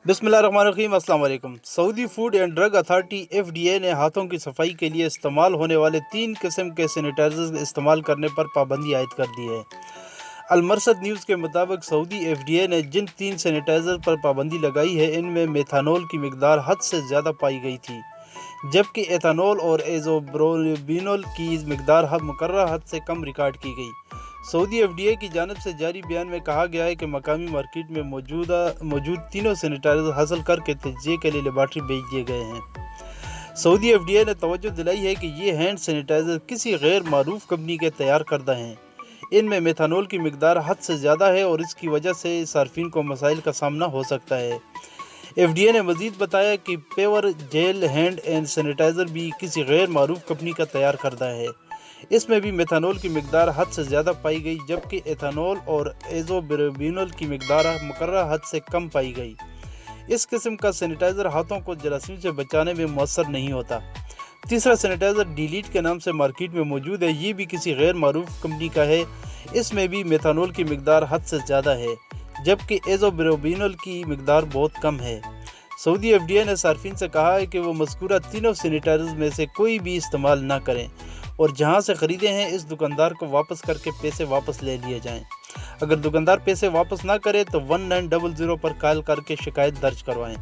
बिस्मिल्लाहिर्रहमानिर्रहीम, अस्सलाम वालेकुम। Saudi food and drug authority (FDA) ने हाथों की सफाई के लिए इस्तेमाल होने वाले 3 किस्म के सैनिटाइजर इस्तेमाल करने पर पाबंदी आयद कर दी है। अलमरसद न्यूज़ के मुताबिक सऊदी FDA ने जिन 3 सैनिटाइज़र पर पाबंदी लगाई है, इनमें मेथानॉल की मिकदार हद से ज़्यादा पाई गई थी, जबकि एथानॉल और एज़ोब्रोबिनोल की मिकदार मुकर्रर हद से कम रिकॉर्ड की गई। सऊदी FDA की जानिब से जारी बयान में कहा गया है कि मकामी मार्केट में मौजूद तीनों सैनिटाइजर हासिल करके तज्ज़िये के लिए लेबार्ट्री भेज दिए गए हैं। सऊदी FDA ने तवज्जो दिलाई है कि ये हैंड सैनिटाइज़र किसी गैर मारूफ कंपनी के तैयार करदा हैं। इनमें मेथानॉल की मिकदार हद से ज़्यादा है और इसकी वजह से सार्फिन को मसाइल का सामना हो सकता है। FDA ने मज़ीद बताया कि पेवर जेल हैंड एंड सैनिटाइज़र भी किसी गैर मारूफ कंपनी का तैयार करदा है। इसमें भी मेथानॉल की मिकदार हद से ज़्यादा पाई गई, जबकि एथानॉल और एज़ोब्रोबिनोल की मिकदार मुकर्रर हद से कम पाई गई। इस किस्म का सैनिटाइज़र हाथों को जरासीम से बचाने में मुअस्सर नहीं होता। तीसरा सैनिटाइज़र डिलीट के नाम से मार्केट में मौजूद है। ये भी किसी गैर मारूफ कंपनी का है। इसमें भी मेथानॉल की मिकदार हद से ज़्यादा है, जबकि एज़ोब्रोबिनोल की मिकदार बहुत कम है। सऊदी FDA ने सार्फिन से कहा है कि वो मज़कूरा तीनों सैनिटाइज़र में से कोई भी इस्तेमाल ना करें और जहां से ख़रीदे हैं इस दुकानदार को वापस करके पैसे वापस ले लिए जाएं। अगर दुकानदार पैसे वापस ना करे तो 1900 पर कॉल करके शिकायत दर्ज करवाएं।